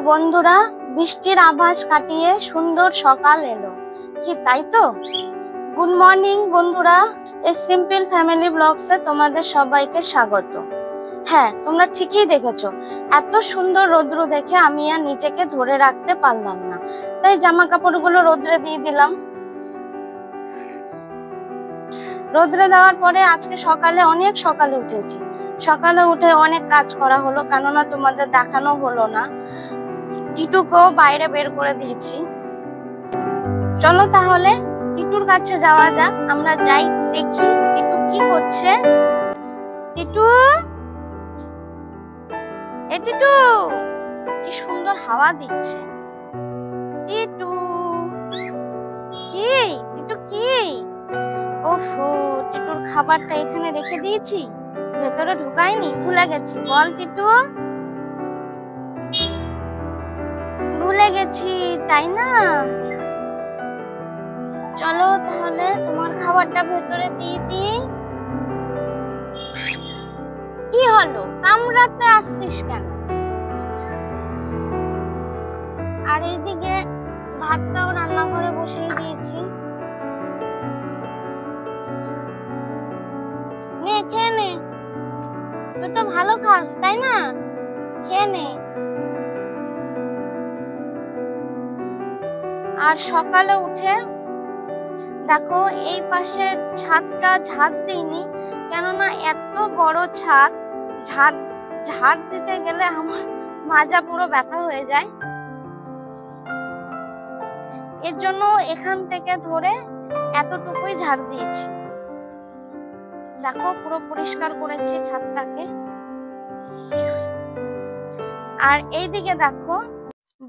বন্ধুরা, বৃষ্টির আভাস কাটিয়ে সুন্দর সকাল এলো কি তাই তো? গুড মর্নিং বন্ধুরা, এই সিম্পল ফ্যামিলি ব্লগসে তোমাদের সবাইকে স্বাগত। হ্যাঁ, তোমরা ঠিকই দেখেছো, এত সুন্দর রৌদ্র দেখে আমি আর নিজেকে ধরে রাখতে পারলাম না, তাই জামা কাপড়গুলো রোদ্রে দিয়ে দিলাম। রোদ্রে দেওয়ার পরে আজকে অনেক সকালে উঠেছি। সকালে উঠে অনেক কাজ করা হলো, কেননা তোমাদের দেখানো হলো না। টিটুকেও বাইরে বের করে দিয়েছি। চলো তাহলে টিটুর কাছে যাওয়া যাক, আমরা যাই দেখি টিটু কি করছে। টিটু, এ টিটু, কি সুন্দর হাওয়া দিচ্ছে। টিটু কি, টিটু কি? ওফো, টিটুর খাবারটা এখানে রেখে দিয়েছি, ভেতরে ঢুকাইনি, ভুলে গেছি। বল টিটু, ভুলে গেছি তাই না? চলো তাহলে তোমার খাবারটা ভেতরে দিয়ে দিই। কি হলো, কামড়াতে আসছিস কেন? আর এইদিকে ভাতটাও রান্নাঘরে বসিয়ে দিয়েছি, নে খেয়ে নে, তুই তো ভালো খাস তাই না, খেয়ে নে। আর সকালে উঠে দেখো এই পাশের ছাদটা ঝাড় দিইনি, কেননা এত বড় ছাদ, ঝাড় দিতে গেলে আমার মাজা পুরো ব্যথা হয়ে যায়। এর জন্য এখান থেকে ধরে এতটুকুই ঝাড় দিয়েছি। দেখো পুরো পরিষ্কার করেছি ছাদটাকে। আর এইদিকে দেখো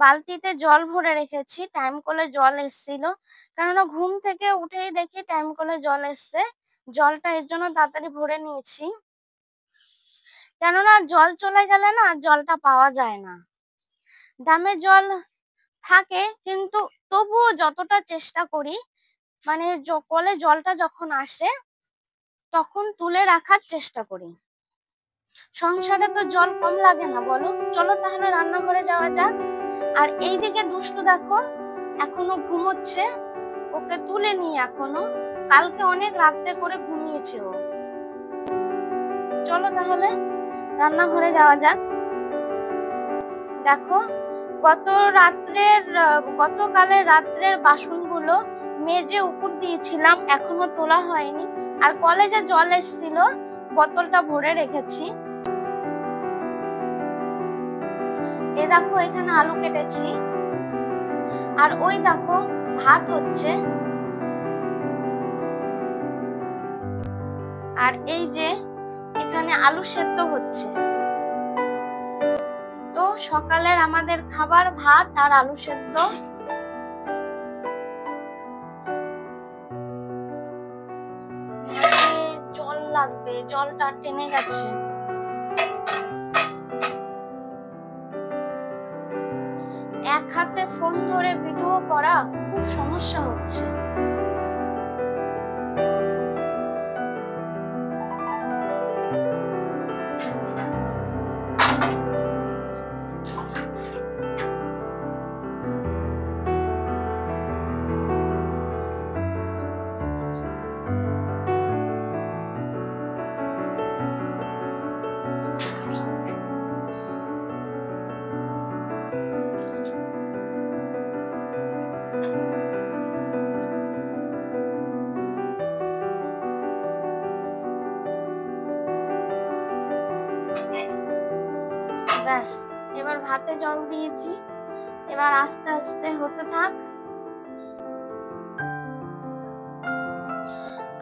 বালতিতে জল ভরে রেখেছি, টাইম কলে জল এসেছিল, কেননা ঘুম থেকে উঠেই দেখি টাইম কলে জল এসছে। জলটা এর জন্য তাড়াতাড়ি ভরে নিয়েছি, কেননা জল চলে গেলে না জলটা পাওয়া যায় না। ড্যামে জল থাকে কিন্তু তবুও যতটা চেষ্টা করি, মানে কলে জলটা যখন আসে তখন তুলে রাখার চেষ্টা করি। সংসারে তো জল কম লাগে না বলো। চলো তাহলে রান্নাঘরে যাওয়া যাক। আর এইদিকে দুষ্টু দেখো এখনো ঘুমোচ্ছে, ওকে তুলে নিই এখনো, কালকে অনেক রাত্রে করে ঘুমিয়েছে ও। চলো তাহলে রান্নাঘরে যাওয়া যাক। দেখো গতকালের রাত্রের বাসনগুলো মেজে উপর দিয়েছিলাম, এখনো তোলা হয়নি। আর কলেজে জল এসেছিল, বোতলটা ভরে রেখেছি। এই দেখো এখানে আলু কেটেছি, আর ওই দেখো ভাত হচ্ছে, আর এই যে এখানে আলু সেদ্ধ হচ্ছে। তো সকালের আমাদের খাবার ভাত আর আলু সেদ্ধ। জল লাগবে, জলটা টেনে গেছে। এক হাতে ফোন ধরে ভিডিও করা খুব সমস্যা হচ্ছে। ব্যাস, এবার ভাতে জল দিয়েছি, এবার আস্তে আস্তে হতে থাক।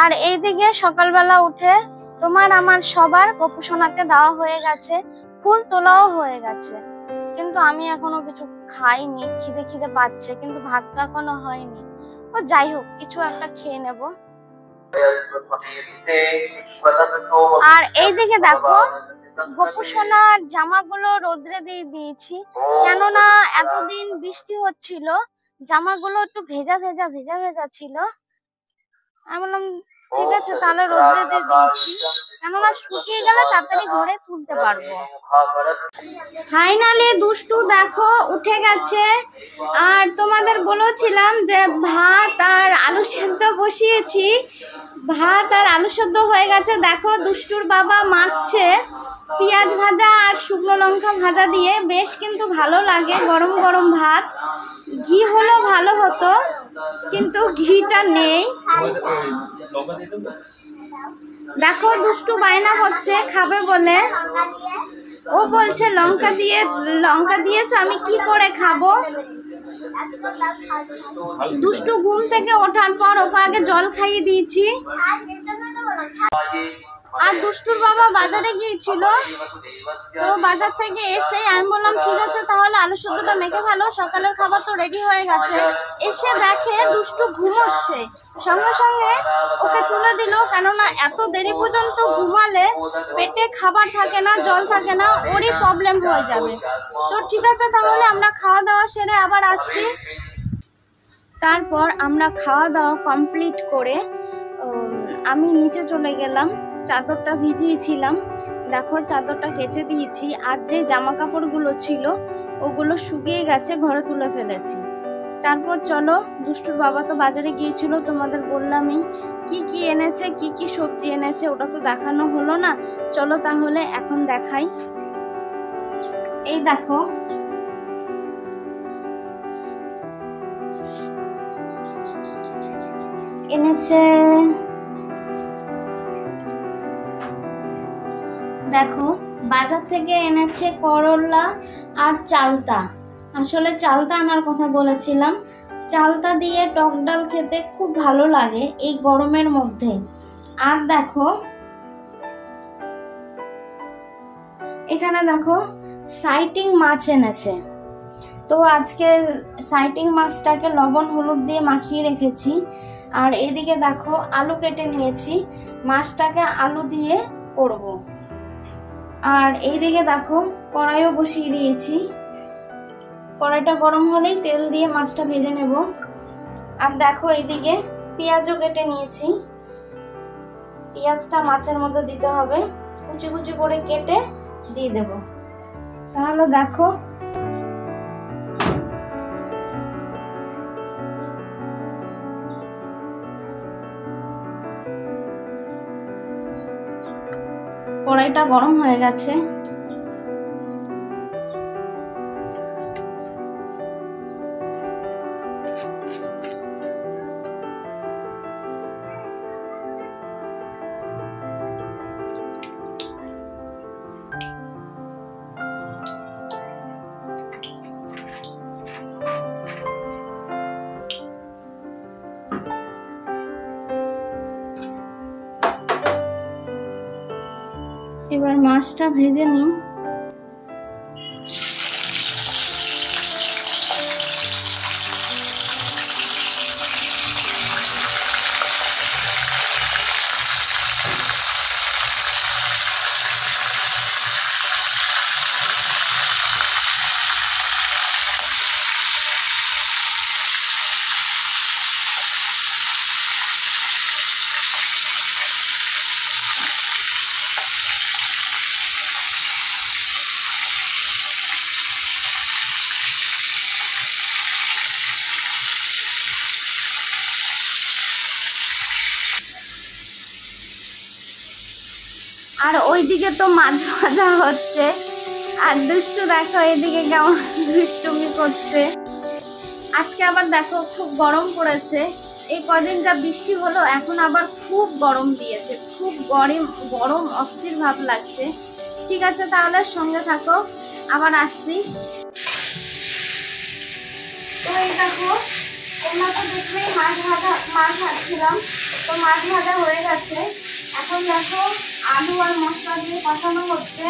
আর এইদিকে সকালবেলা উঠে তোমার আমার সবার গোপুসোনাকে দেওয়া হয়ে গেছে, ফুল তোলাও হয়ে গেছে, কিন্তু আমি এখনো কিছু খাইনি। খিদে খিদে পাচ্ছে, কিন্তু ভাতটা এখনো হয়নি। ও যাই হোক, কিছু একটা খেয়ে নেব। আর এইদিকে দেখো গোপুসোনার জামাগুলো রোদ্রে দিয়ে দিয়েছি, কেননা এতদিন বৃষ্টি হচ্ছিল, জামাগুলো একটু ভেজা ছিল। আমি বললাম ঠিক আছে তাহলে রোদ্রে দিয়ে দিয়েছি, কেননা শুকিয়ে গেলে তাড়াতাড়ি ঘরে তুলতে পারবো। ফাইনালি দুষ্টু দেখো উঠে গেছে। আর তোমাদের বলেছিলাম যে ভাত আর আলু সেদ্ধ বসিয়েছি, ভাত আর আলু সেদ্ধ হয়ে গেছে। দেখো দুষ্টুর বাবা মাখছে পেঁয়াজ ভাজা আর শুকনো লঙ্কা ভাজা দিয়ে, বেশ কিন্তু ভালো লাগে গরম গরম ভাত। ঘি হলো ভালো হতো, কিন্তু ঘিটা নেই। দেখো দুষ্টু বায়না হচ্ছে খাবে বলে, ও বলছে লঙ্কা দিয়েছো, আমি কি করে খাবো। দুষ্টু ঘুম থেকে ওঠার পর ওকে আগে জল খাইয়ে দিয়েছি। আর দুষ্টুর বাবা বাজারে গিয়েছিল, তো বাজার থেকে এসে আমি বললাম ঠিক আছে তাহলে আলু সেদ্ধটা মেখে ফেলো, সকালের খাবার তো রেডি হয়ে গেছে। এসে দেখে দুষ্টু ঘুমোচ্ছে, সঙ্গে সঙ্গে ওকে তুলে দিল, কেননা এত দেরি পর্যন্ত ঘুমালে পেটে খাবার থাকে না, জল থাকে না, ওরই প্রবলেম হয়ে যাবে। তো ঠিক আছে তাহলে আমরা খাওয়া দাওয়া সেরে আবার আসছি। তারপর আমরা খাওয়া দাওয়া কমপ্লিট করে আমি নিচে চলে গেলাম, চাদরটা ভিজিয়েছিলাম, দেখো চাদরটা কেচে দিয়েছি। আর যে জামা কাপড়গুলো ছিল ওগুলো শুকিয়ে গেছে, ঘরে তুলে ফেলেছি। তারপর চলো, দুষ্টুর বাবা তো বাজারে গিয়েছিল, তোমাদের বললামই কি কি এনেছে, কি কি সবজি এনেছে, ওটা তো দেখানো হলো না। চলো তাহলে এখন দেখাই। এই দেখো এনেছে, দেখো বাজার থেকে এনেছে করলা আর চালতা। আসলে চালতা আনার কথা বলেছিলাম, চালতা দিয়ে টক ডাল খেতে খুব ভালো লাগে এই গরমের মধ্যে। আর দেখো এখানে দেখো সাইটিং মাছ এনেছে, তো আজকে সাইটিং মাছটাকে লবণ হলুদ দিয়ে মাখিয়ে রেখেছি। আর এদিকে দেখো আলু কেটে নিয়েছি, মাছটাকে আলু দিয়ে করব। আর এইদিকে দেখো কড়াইও বসিয়ে দিয়েছি, কড়াইটা গরম হলেই তেল দিয়ে মাছটা ভেজে নেব। আর দেখো এইদিকে পেঁয়াজও কেটে নিয়েছি, পেঁয়াজটা মাছের মধ্যে দিতে হবে, কুচি কুচি করে কেটে দিয়ে দেব। তাহলে দেখো কড়াইটা গরম হয়ে গেছে। এবার মাছটা ভেজে নিই। আর ওইদিকে তো মাছ ভাজা হচ্ছে, আর দুষ্টু দেখো এদিকে কেমন দুষ্টুমি করছে। আজকে আবার দেখো খুব গরম পড়েছে, এই কদিন যা বৃষ্টি হলো এখন আবার খুব গরম দিয়েছে, খুব গরম অস্থির ভাব লাগছে। ঠিক আছে তাহলে সঙ্গে থাকো, আবার আসছি। তো এই দেখো তোমরা তো দেখলেই মাছ ভাজছিলাম, তো মাছ ভাজা হয়ে গেছে। এখন দেখো আলু আর মশলা দিয়ে কষানো হচ্ছে।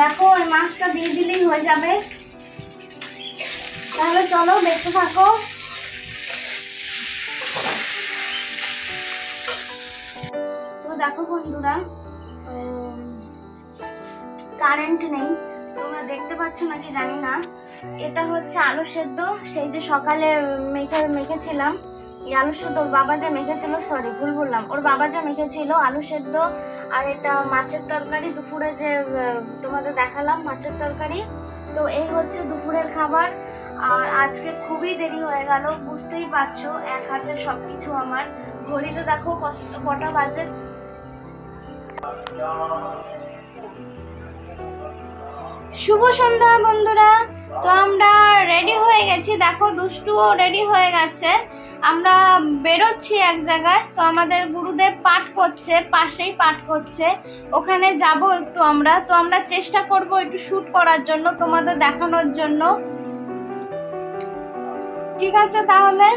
দেখো ওই মাছটা দিয়ে দিলেই হয়ে যাবে। তাহলে চলো দেখতে থাকো। তো দেখো বন্ধুরা, কারেন্ট নেই, তোমরা দেখতে পাচ্ছ নাকি জানি না। এটা হচ্ছে আলু সেদ্ধ, সেই যে সকালে মেখেছিলাম এই আলু সেদ্ধ ওর বাবা যে মেখেছিল, সরি ভুল বললাম, ওর বাবা যে মেখেছিল আলু সেদ্ধ আর এটা মাছের তরকারি, দুপুরে যে তোমাদের দেখালাম মাছের তরকারি। তো এই হচ্ছে দুপুরের খাবার। আর আজকে খুবই দেরি হয়ে গেল, বুঝতেই পারছো, এক হাতে সবকিছু আমার। ঘড়িতে দেখো কটা বাজে। শুভ সন্ধ্যা বন্ধুরা। তো আমরা রেডি হয়ে গেছি, দেখো দুষ্টুও রেডি হয়ে গেছে। আমরা বেরোচ্ছি এক জায়গায়। তো আমাদের গুরুদেব পাঠ করছে, পাশেই পাঠ করছে, ওখানে যাব একটু আমরা। তো আমরা চেষ্টা করব একটু শুট করার জন্য, তোমাদের দেখানোর জন্য। ঠিক আছে তাহলে।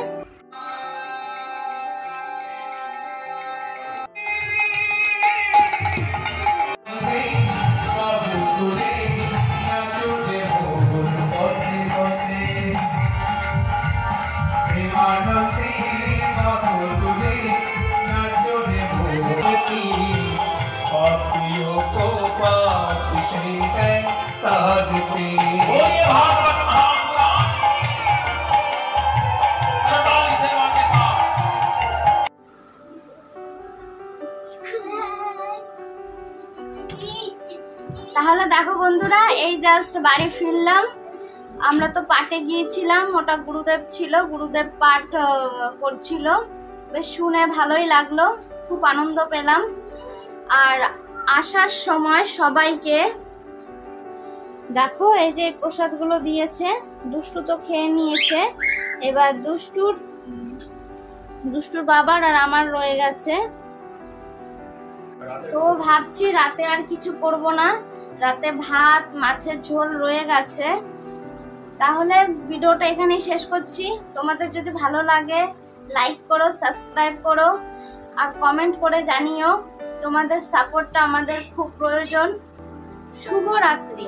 তাহলে দেখো বন্ধুরা, এই জাস্ট বাড়ি ফিরলাম। আমরা তো পাঠে গিয়েছিলাম, ওটা গুরুদেব ছিল, গুরুদেব পাঠ করছিল, বেশ শুনে ভালোই লাগলো, খুব আনন্দ পেলাম। আর আসার সময় সবাইকে দেখো এই যে প্রসাদগুলো দিয়েছে, দুষ্টু তো খেয়ে নিয়েছে, এবার দুষ্টুর বাবার আর আমার রয়ে গেছে। তো ভাবছি রাতে আর কিছু করব না, রাতে ভাত মাছের ঝোল রয়ে গেছে। তাহলে ভিডিওটা এখানেই শেষ করছি। তোমাদের যদি ভালো লাগে লাইক করো, সাবস্ক্রাইব করো আর কমেন্ট করে জানিও। তোমাদের সাপোর্টটা আমাদের খুব প্রয়োজন। শুভরাত্রি।